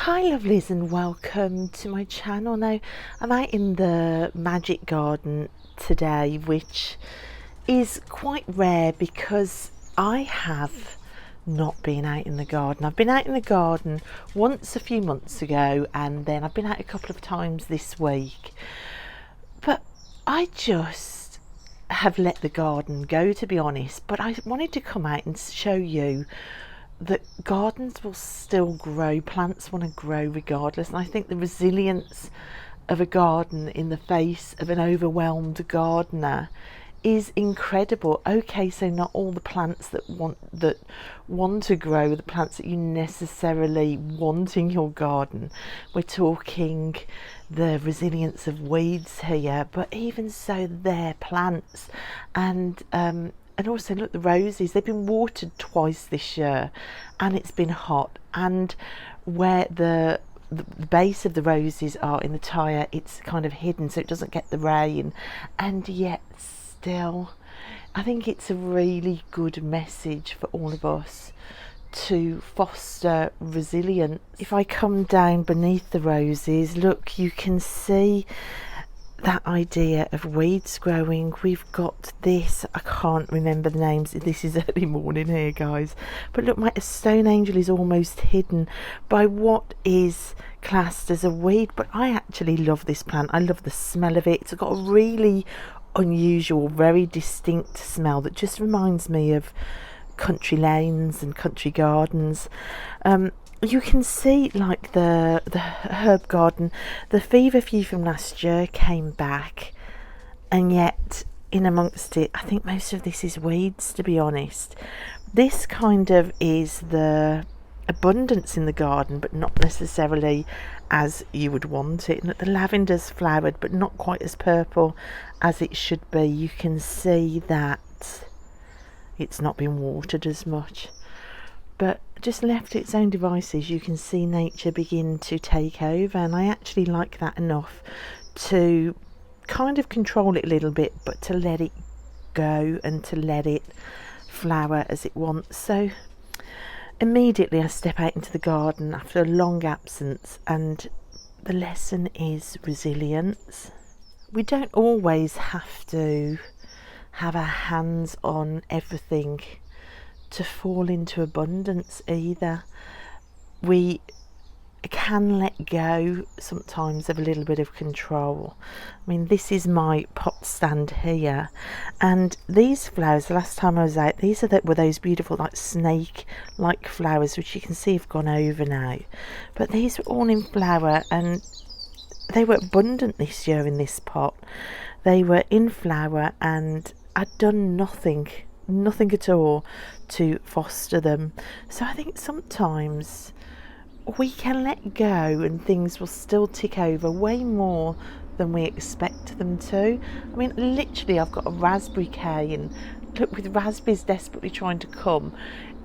Hi lovelies, and welcome to my channel. Now I'm out in the magic garden today, which is quite rare because I have not been out in the garden. I've been out in the garden once a few months ago, and then I've been out a couple of times this week, but I just have let the garden go, to be honest. But I wanted to come out and show you that gardens will still grow, plants want to grow regardless, and I think the resilience of a garden in the face of an overwhelmed gardener is incredible. Okay, so not all the plants that want to grow, the plants that you necessarily want in your garden. We're talking the resilience of weeds here, but even so, they're plants. And also look, the roses, they've been watered twice this year, and it's been hot, and where the base of the roses are in the tyre, it's kind of hidden so it doesn't get the rain, and yet still I think it's a really good message for all of us to foster resilience. If I come down beneath the roses, look, you can see that idea of weeds growing. We've got this, I can't remember the names, this is early morning here guys, but look, my stone angel is almost hidden by what is classed as a weed, but I actually love this plant. I love the smell of it. It's got a really unusual, very distinct smell that just reminds me of country lanes and country gardens. You can see, like, the herb garden, the feverfew from last year came back, and yet in amongst it I think most of this is weeds, to be honest. This kind of is the abundance in the garden, but not necessarily as you would want it. And the lavender's flowered, but not quite as purple as it should be. You can see that it's not been watered as much, but just left to its own devices, you can see nature begin to take over, and I actually like that enough to kind of control it a little bit, but to let it go and to let it flower as it wants. So immediately I step out into the garden after a long absence, and the lesson is resilience. We don't always have to have our hands on everything to fall into abundance either. We can let go sometimes of a little bit of control. I mean, this is my pot stand here, and these flowers, the last time I was out, these were those beautiful, like, snake like flowers, which you can see have gone over now, but these were all in flower, and they were abundant this year in this pot. They were in flower, and I'd done nothing at all to foster them. So I think sometimes we can let go and things will still tick over way more than we expect them to. I mean, literally, I've got a raspberry cane, look, with raspberries desperately trying to come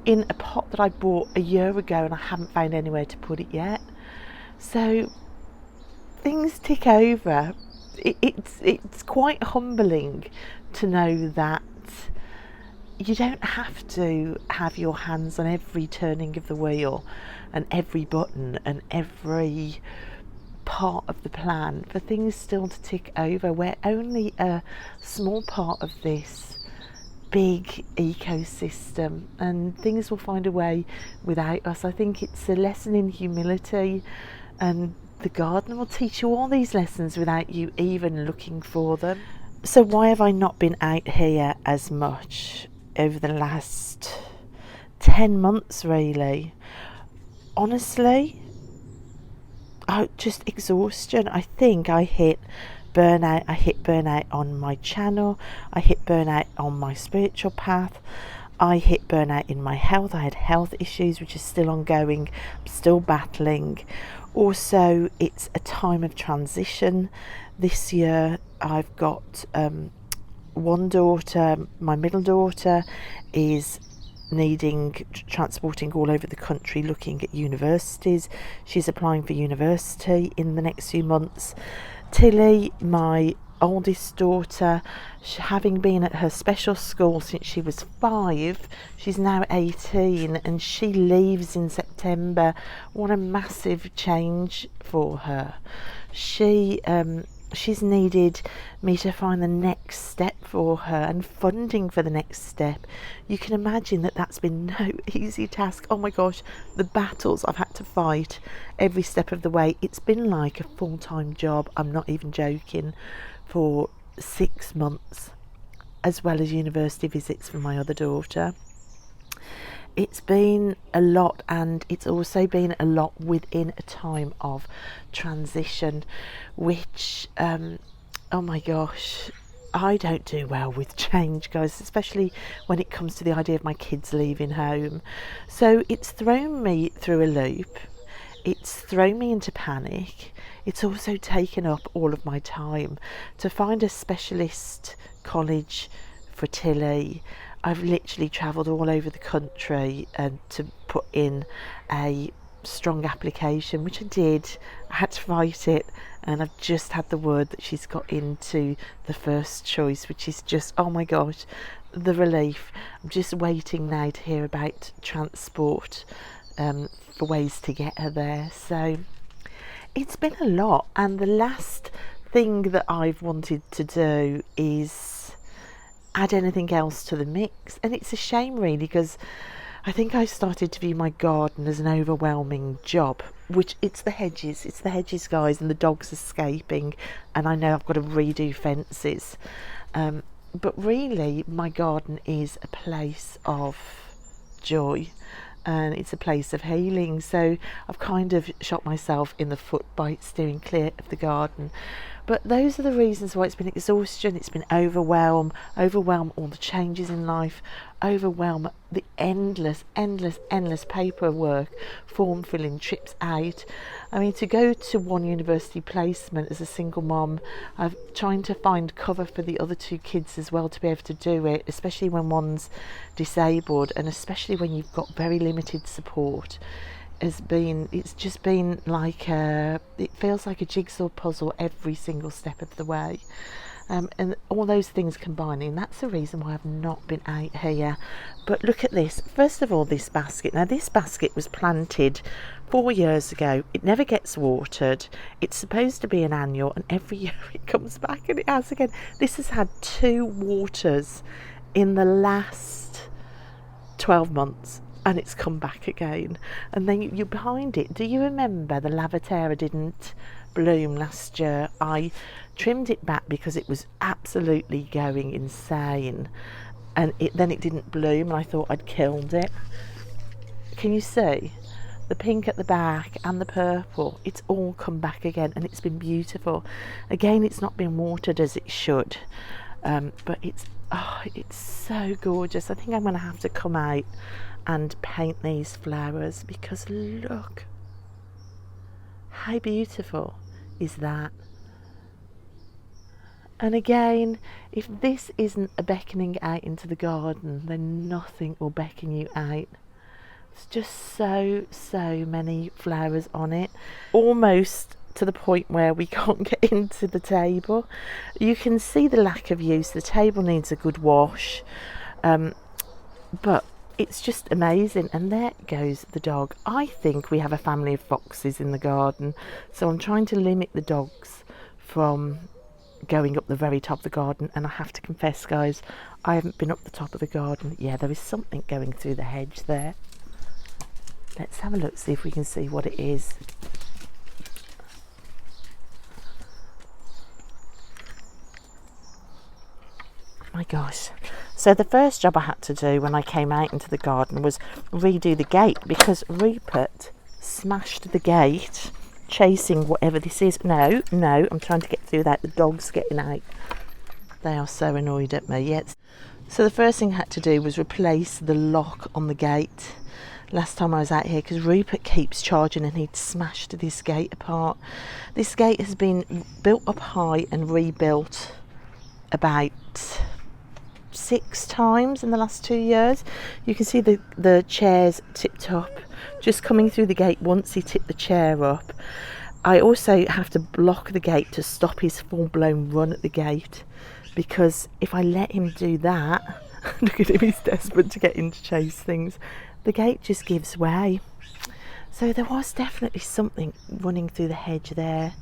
in a pot that I bought a year ago, and I haven't found anywhere to put it yet. So things tick over. It's quite humbling to know that you don't have to have your hands on every turning of the wheel and every button and every part of the plan for things still to tick over. We're only a small part of this big ecosystem, and things will find a way without us. I think it's a lesson in humility, and the garden will teach you all these lessons without you even looking for them. So why have I not been out here as much over the last 10 months really? Honestly, just exhaustion. I think I hit burnout. I hit burnout on my channel. I hit burnout on my spiritual path. I hit burnout in my health. I had health issues which are still ongoing. I'm still battling. Also, it's a time of transition. This year I've got one daughter, my middle daughter, is needing transporting all over the country looking at universities. She's applying for university in the next few months. Tilly, my oldest daughter, having been at her special school since she was 5, she's now 18 and she leaves in September. What a massive change for her. She's needed me to find the next step for her and funding for the next step. You can imagine that that's been no easy task. Oh my gosh, the battles I've had to fight every step of the way. It's been like a full-time job, I'm not even joking, for 6 months, as well as university visits for my other daughter. It's been a lot, and it's also been a lot within a time of transition, which oh my gosh, I don't do well with change, guys, especially when it comes to the idea of my kids leaving home. So it's thrown me through a loop, it's thrown me into panic. It's also taken up all of my time. To find a specialist college for Tilly, I've literally travelled all over the country and to put in a strong application, which I did. I had to fight it, and I've just had the word that she's got into the first choice, which is just, oh my gosh, the relief. I'm just waiting now to hear about transport for ways to get her there. So it's been a lot, and the last thing that I've wanted to do is add anything else to the mix, and it's a shame really, because I think I started to view my garden as an overwhelming job, which it's the hedges guys, and the dogs escaping, and I know I've got to redo fences, but really my garden is a place of joy and it's a place of healing. So I've kind of shot myself in the foot by steering clear of the garden. But those are the reasons why it's been exhaustion, it's been overwhelm all the changes in life, overwhelm the endless paperwork, form filling, trips out. I mean, to go to one university placement as a single mom, I'm trying to find cover for the other 2 kids as well to be able to do it, especially when one's disabled and especially when you've got very limited support. It's just been like it feels like a jigsaw puzzle every single step of the way, and all those things combining, that's the reason why I've not been out here. But look at this. First of all, this basket. Now this basket was planted 4 years ago. It never gets watered. It's supposed to be an annual, and every year it comes back, and it has again. This has had 2 waters in the last 12 months. And it's come back again. And then you're behind it. Do you remember the Lavatera didn't bloom last year? I trimmed it back because it was absolutely going insane. And then it didn't bloom, and I thought I'd killed it. Can you see? The pink at the back and the purple, it's all come back again, and it's been beautiful. Again, it's not been watered as it should. But it's so gorgeous. I think I'm going to have to come out and paint these flowers, because look how beautiful is that. And again, if this isn't a beckoning out into the garden, then nothing will beckon you out. It's just so many flowers on it, almost to the point where we can't get into the table. You can see the lack of use. The table needs a good wash, but it's just amazing. And there goes the dog. I think we have a family of foxes in the garden, so I'm trying to limit the dogs from going up the very top of the garden. And I have to confess, guys, I haven't been up the top of the garden. Yeah, there is something going through the hedge there. Let's have a look, see if we can see what it is. My gosh. So the first job I had to do when I came out into the garden was redo the gate, because Rupert smashed the gate chasing whatever this is. No, I'm trying to get through without the dogs getting out. They are so annoyed at me. Yes. So the first thing I had to do was replace the lock on the gate last time I was out here, because Rupert keeps charging and he'd smashed this gate apart. This gate has been built up high and rebuilt about 6 times in the last 2 years. You can see the chairs tipped up. Just coming through the gate once, he tipped the chair up. I also have to block the gate to stop his full-blown run at the gate, because if I let him do that, look at him, he's desperate to get in to chase things, the gate just gives way. So there was definitely something running through the hedge there.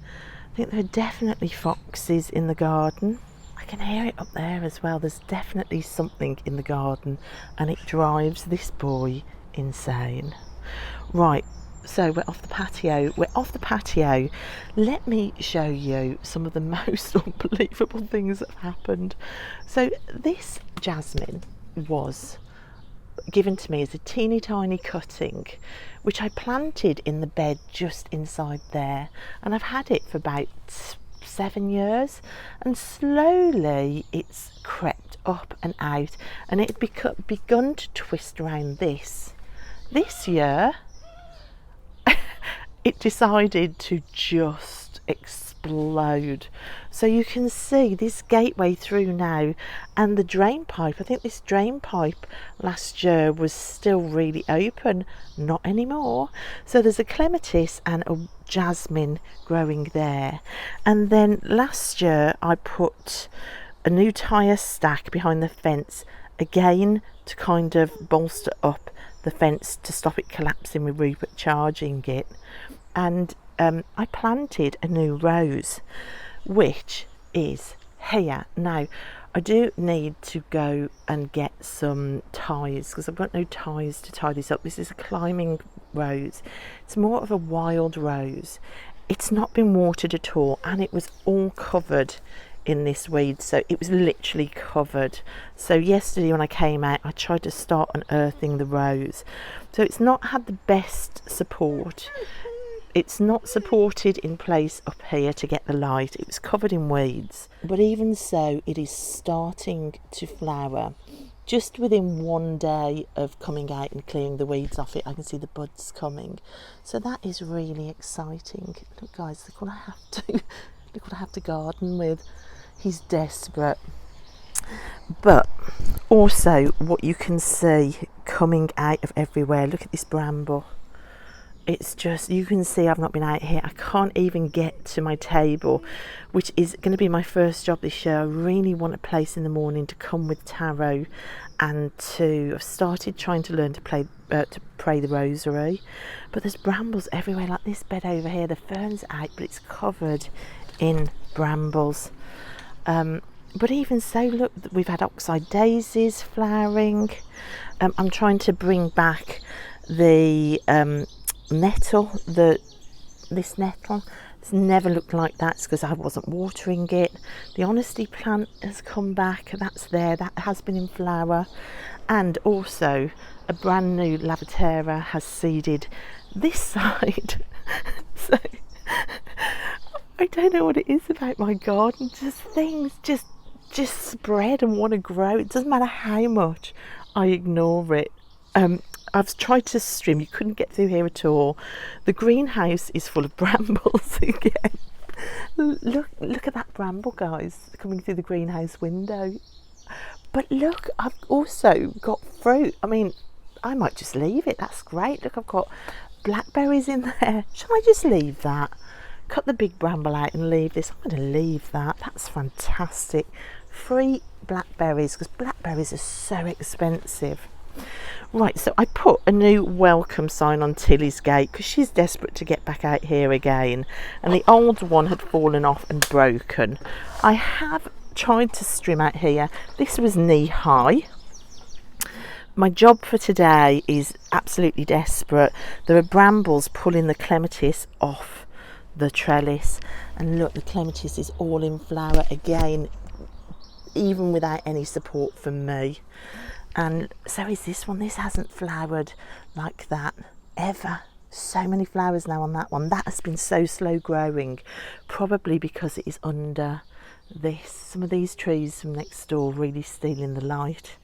I think there are definitely foxes in the garden. I can hear it up there as well. There's definitely something in the garden, and it drives this boy insane. Right, so we're off the patio. Let me show you some of the most unbelievable things that have happened. So this jasmine was given to me as a teeny tiny cutting, which I planted in the bed just inside there, and I've had it for about 7 years, and slowly it's crept up and out, and it had begun to twist around this year. It decided to just explode. So you can see this gateway through now, and the drain pipe. I think this drain pipe last year was still really open, not anymore. So there's a clematis and a jasmine growing there. And then last year I put a new tyre stack behind the fence, again to kind of bolster up the fence to stop it collapsing with Rupert charging it. And I planted a new rose, which is here. Now I do need to go and get some ties, because I've got no ties to tie this up. This is a climbing rose. It's more of a wild rose. It's not been watered at all, and it was all covered in this weed, so it was literally covered. So yesterday when I came out, I tried to start unearthing the rose. So it's not had the best support. It's not supported in place up here to get the light. It was covered in weeds, but even so, it is starting to flower. Just within 1 day of coming out and clearing the weeds off it, I can see the buds coming. So that is really exciting. Look guys, look what I have to garden with. He's desperate. But also what you can see coming out of everywhere, look at this bramble. It's just, you can see I've not been out here. I can't even get to my table, which is going to be my first job this year. I really want a place in the morning to come with tarot, and I've started trying to learn to pray the rosary. But there's brambles everywhere, like this bed over here. The fern's out, but it's covered in brambles. But even so, look, we've had oxeye daisies flowering. I'm trying to bring back the nettle, this nettle. It's never looked like that. It's because I wasn't watering it. The honesty plant has come back. That's there. That has been in flower. And also a brand new lavatera has seeded this side. So I don't know what it is about my garden. Just things just spread and want to grow. It doesn't matter how much I ignore it. I've tried to stream. You couldn't get through here at all. The greenhouse is full of brambles again. Look at that bramble, guys, coming through the greenhouse window. But look, I've also got fruit. I mean, I might just leave it. That's great. Look, I've got blackberries in there. Shall I just leave that? Cut the big bramble out and leave this. I'm going to leave that. That's fantastic. Free blackberries, because blackberries are so expensive. Right, so I put a new welcome sign on Tilly's gate because she's desperate to get back out here again, and the old one had fallen off and broken. I have tried to trim out here. This was knee high. My job for today is absolutely desperate. There are brambles pulling the clematis off the trellis, and look, the clematis is all in flower again, even without any support from me. And so is this one. This hasn't flowered like that ever. So many flowers now on that one. That has been so slow growing, probably because it is under this. Some of these trees from next door really stealing the light.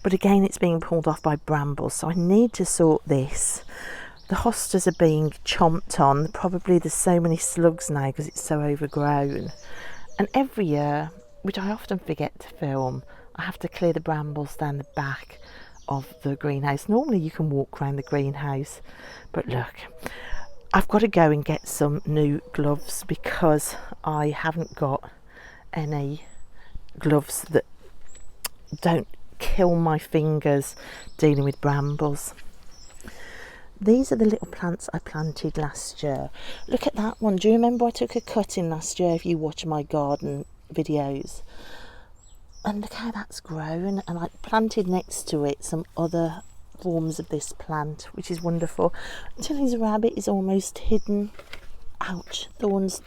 But again, it's being pulled off by brambles, so I need to sort this. The hostas are being chomped on. Probably there's so many slugs now because it's so overgrown. And every year, which I often forget to film, I have to clear the brambles down the back of the greenhouse. Normally you can walk around the greenhouse, but look, I've got to go and get some new gloves because I haven't got any gloves that don't kill my fingers dealing with brambles. These are the little plants I planted last year. Look at that one. Do you remember I took a cutting last year if you watch my garden videos? And look how that's grown. And I planted next to it some other forms of this plant, which is wonderful. Tilly's rabbit is almost hidden. Ouch, thorns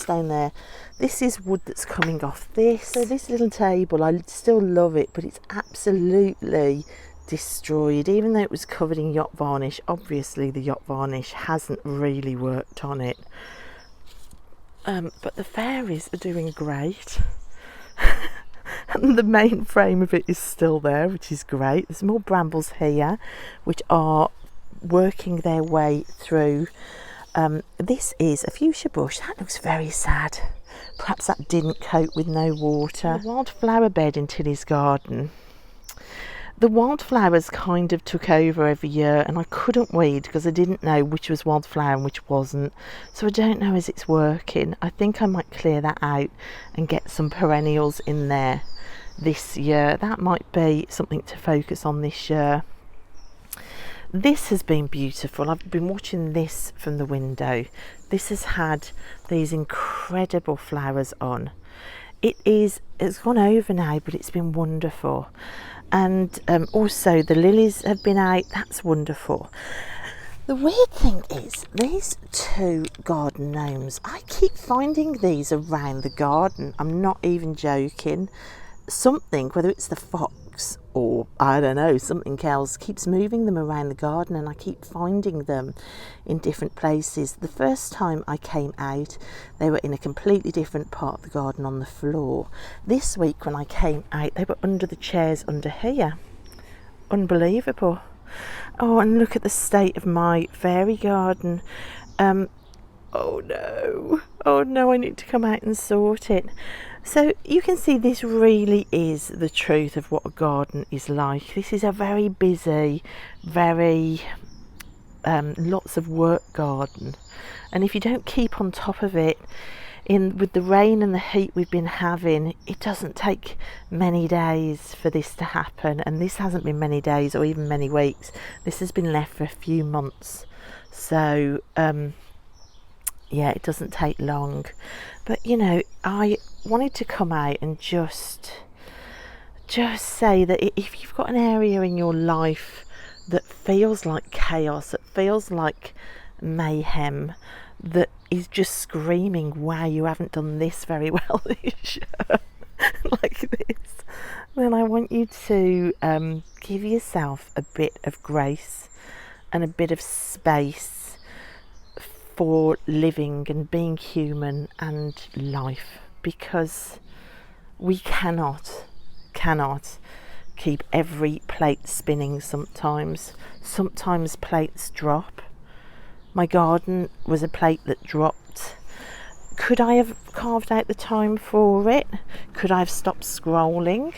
down there. This is wood that's coming off this. So this little table, I still love it, but it's absolutely destroyed. Even though it was covered in yacht varnish, obviously the yacht varnish hasn't really worked on it. But the fairies are doing great. And the main frame of it is still there, which is great. There's more brambles here, which are working their way through. This is a fuchsia bush. That looks very sad. Perhaps that didn't cope with no water. The wildflower bed in Tilly's garden. The wildflowers kind of took over every year, and I couldn't weed because I didn't know which was wildflower and which wasn't. So I don't know as it's working. I think I might clear that out and get some perennials in there this year. That might be something to focus on this year. This has been beautiful. I've been watching this from the window. This has had these incredible flowers on. It's gone over now, but it's been wonderful. And also the lilies have been out. That's wonderful. The weird thing is these two garden gnomes, I keep finding these around the garden. I'm not even joking. Something, whether it's the fox or I don't know, something else, keeps moving them around the garden, and I keep finding them in different places. The first time I came out, they were in a completely different part of the garden on the floor. This week when I came out, they were under the chairs under here. Unbelievable. Oh, and look at the state of my fairy garden. Oh no, I need to come out and sort it. So you can see this really is the truth of what a garden is like. This is a very busy, very lots of work garden, and if you don't keep on top of it, with the rain and the heat we've been having, it doesn't take many days for this to happen, and this hasn't been many days or even many weeks. This has been left for a few months. So yeah, it doesn't take long. But you know, I wanted to come out and just say that if you've got an area in your life that feels like chaos, that feels like mayhem, that is just screaming, wow, you haven't done this very well this year, like this, then I want you to give yourself a bit of grace and a bit of space for living and being human and life, because we cannot keep every plate spinning. Sometimes plates drop. My garden was a plate that dropped. Could I have carved out the time for it? Could I have stopped scrolling?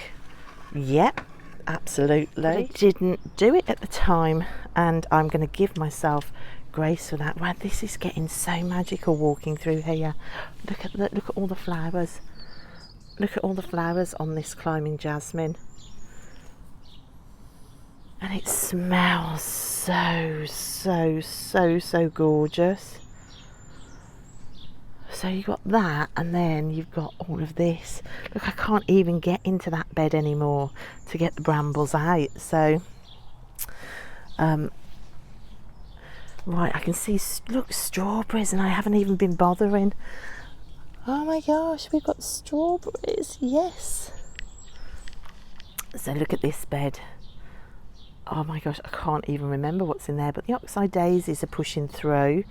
Yep, absolutely. But I didn't do it at the time, and I'm going to give myself grace for that. Wow, this is getting so magical walking through here. Look at all the flowers. Look at all the flowers on this climbing jasmine. And it smells so gorgeous. So you've got that, and then you've got all of this. Look, I can't even get into that bed anymore to get the brambles out. So right, I can see, look, strawberries, and I haven't even been bothering. Oh my gosh, we've got strawberries, yes. So look at this bed. Oh my gosh, I can't even remember what's in there, but the oxeye daisies are pushing through.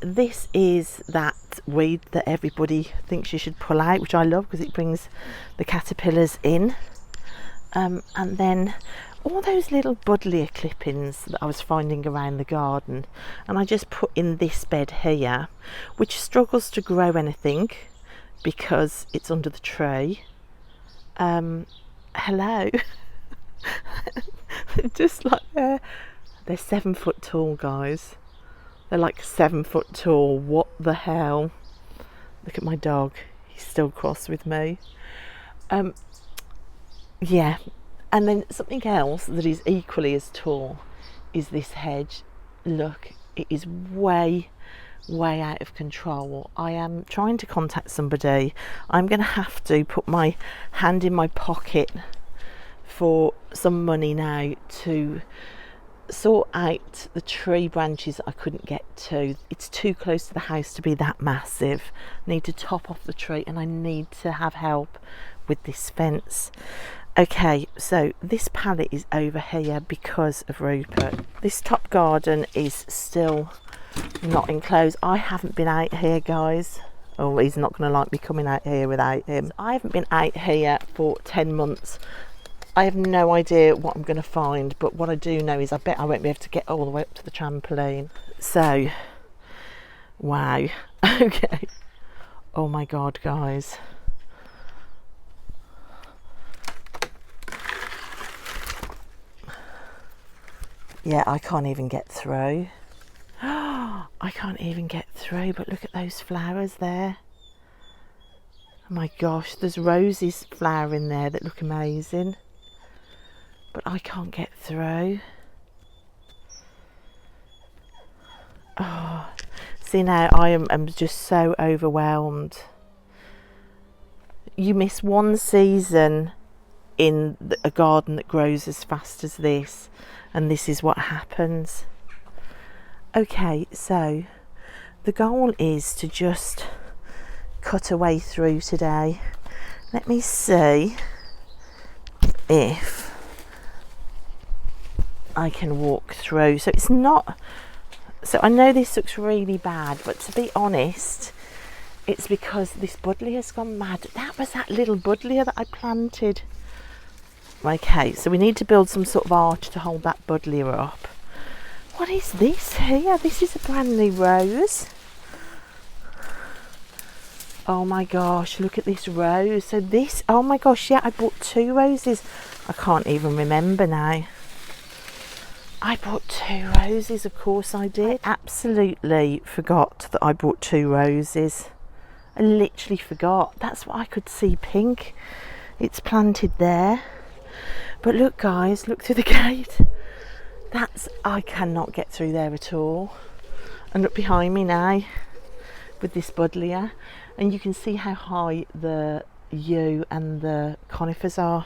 This is that weed that everybody thinks you should pull out, which I love because it brings the caterpillars in. And then all those little buddleia clippings that I was finding around the garden, and I just put in this bed here, which struggles to grow anything because it's under the tree. Hello. Just like they're 7 foot tall, guys. They're like 7 foot tall. What the hell? Look at my dog. He's still cross with me. Yeah. And then something else that is equally as tall is this hedge. Look, it is way out of control. I am trying to contact somebody. I'm going to have to put my hand in my pocket for some money now to sort out the tree branches that I couldn't get to. It's too close to the house to be that massive. I need to top off the tree, and I need to have help with this fence. Okay, so this pallet is over here because of Rupert. This top garden is still not enclosed. I haven't been out here, guys. Oh, he's not going to like me coming out here without him. I haven't been out here for 10 months. I have no idea what I'm going to find, but what I do know is I bet I won't be able to get all the way up to the trampoline. So, wow. Okay. Oh my God, guys. Yeah, I can't even get through. I can't even get through, but look at those flowers there. Oh my gosh, there's roses flowering there that look amazing. But I can't get through. Oh, see now, I'm just so overwhelmed. You miss one season in a garden that grows as fast as this, and this is what happens. Okay, so the goal is to just cut a way through today. Let me see if I can walk through. So it's not, so I know this looks really bad, but to be honest, it's because this buddleia has gone mad. That was that little buddleia that I planted. Okay, so we need to build some sort of arch to hold that buddleia up. What is this here? This is a brand new rose. Oh my gosh, look at this rose. So this, oh my gosh, yeah, I bought 2 roses. I can't even remember now. I bought 2 roses, of course I did. I absolutely forgot that I bought 2 roses. I literally forgot. That's what I could see pink. It's planted there. But look guys, look through the gate. I cannot get through there at all. And look behind me now with this buddleia, and you can see how high the yew and the conifers are.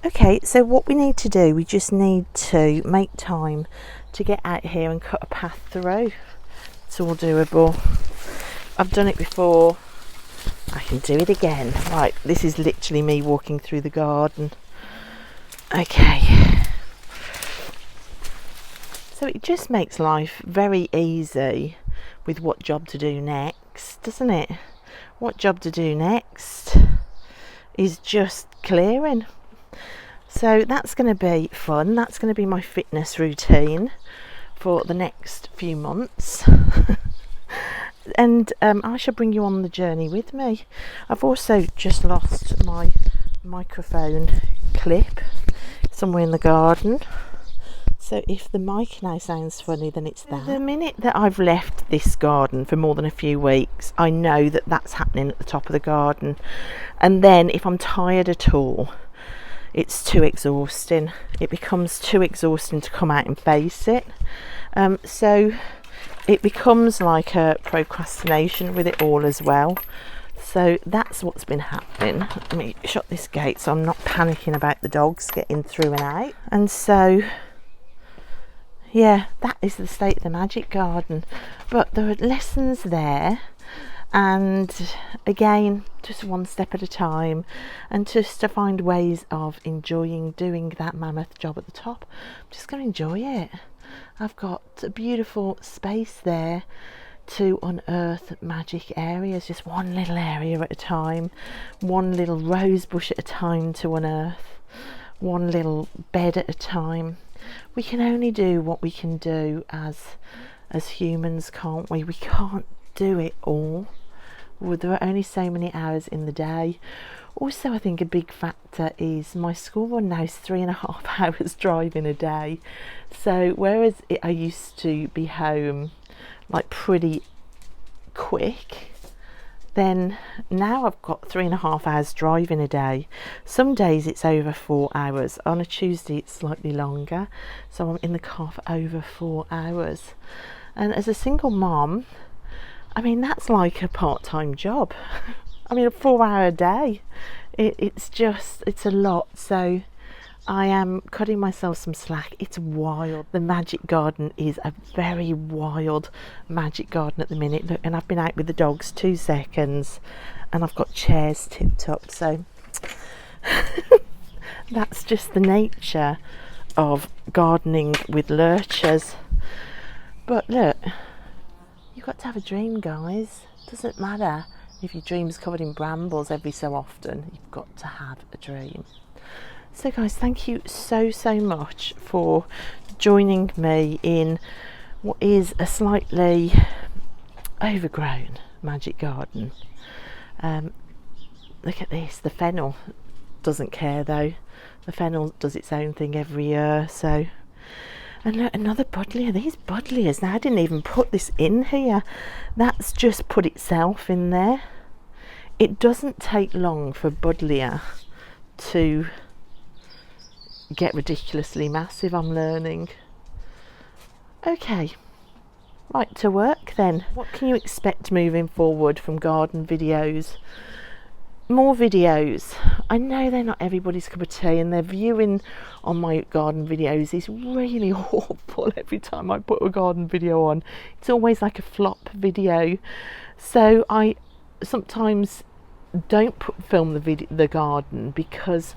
Okay, so what we need to do, we just need to make time to get out here and cut a path through. It's all doable. I've done it before. I can do it again. Right, this is literally me walking through the garden. Okay. So it just makes life very easy with what job to do next, doesn't it? What job to do next is just clearing. So that's going to be fun. That's going to be my fitness routine for the next few months. And I shall bring you on the journey with me. I've also just lost my microphone clip somewhere in the garden. So if the mic now sounds funny, then it's that. The minute that I've left this garden for more than a few weeks, I know that that's happening at the top of the garden. And then if I'm tired at all, it's too exhausting. It becomes too exhausting to come out and face it. So it becomes like a procrastination with it all as well. So that's what's been happening. Let me shut this gate so I'm not panicking about the dogs getting through and out. And so yeah, that is the state of the magic garden. But there are lessons there, and again, just one step at a time, and just to find ways of enjoying doing that mammoth job at the top. I'm just going to enjoy it. I've got a beautiful space there to unearth magic areas, just one little area at a time, one little rose bush at a time to unearth, one little bed at a time. We can only do what we can do as humans, can't we? We can't do it all. Well, there are only so many hours in the day. Also, I think a big factor is my school run now is 3.5 hours driving a day. So whereas I used to be home like pretty quick, then now I've got 3.5 hours driving a day. Some days it's over 4 hours. On a Tuesday it's slightly longer, so I'm in the car for over 4 hours. And as a single mom, I mean, that's like a part-time job. I mean, a 4-hour day. It's a lot. So I am cutting myself some slack. It's wild. The magic garden is a very wild magic garden at the minute. Look, and I've been out with the dogs 2 seconds and I've got chairs tipped up. So that's just the nature of gardening with lurchers. But look, you've got to have a dream, guys. Doesn't matter if your dream's covered in brambles every so often. You've got to have a dream. So guys, thank you so much for joining me in what is a slightly overgrown magic garden. Look at this. The fennel doesn't care though. The fennel does its own thing every year. So, and look, another buddleia. These buddleias, now I didn't even put this in here. That's just put itself in there. It doesn't take long for buddleia to get ridiculously massive, I'm learning. Okay, right to work then. What can you expect moving forward from garden videos? More videos. I know they're not everybody's cup of tea, and their viewing on my garden videos is really awful. Every time I put a garden video on, it's always like a flop video. So I sometimes don't film the garden because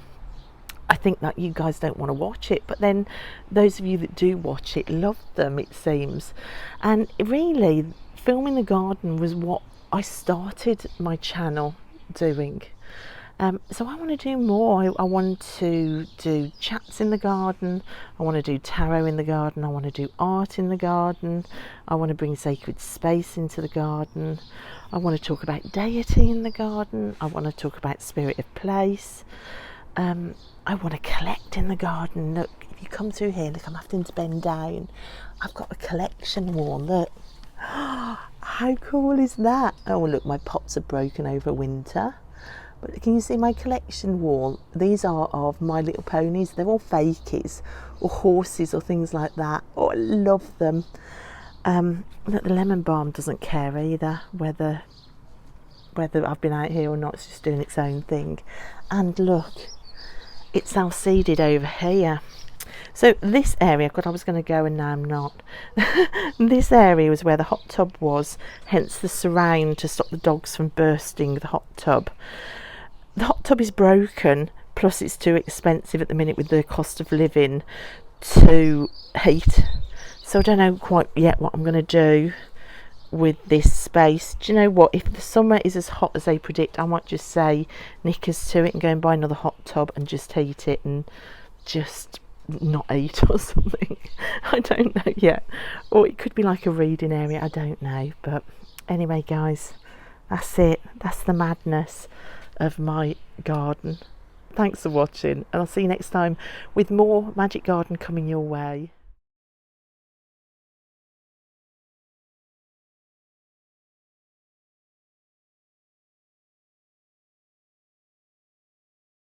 I think that you guys don't want to watch it, but then those of you that do watch it love them, it seems. And really, filming the garden was what I started my channel doing. So I want to do more. I want to do chats in the garden. I want to do tarot in the garden. I want to do art in the garden. I want to bring sacred space into the garden. I want to talk about deity in the garden. I want to talk about spirit of place. I want to collect in the garden. Look, if you come through here, look, I'm having to bend down. I've got a collection wall. Look, how cool is that? Oh, look, my pots are broken over winter. But can you see my collection wall? These are of My Little Ponies. They're all fakies or horses or things like that. Oh, I love them. Look, the lemon balm doesn't care either whether I've been out here or not. It's just doing its own thing. And look, it's self-seeded over here. So this area, God, I was going to go and now I'm not. This area was where the hot tub was, hence the surround to stop the dogs from bursting the hot tub. The hot tub is broken, plus it's too expensive at the minute with the cost of living to heat. So I don't know quite yet what I'm going to do with this space. Do you know what, if the summer is as hot as they predict, I might just say knickers to it and go and buy another hot tub and just heat it and just not eat or something. I don't know yet. Or it could be like a reading area, I don't know. But anyway guys, that's it. That's the madness of my garden. Thanks for watching, and I'll see you next time with more Magic Garden coming your way.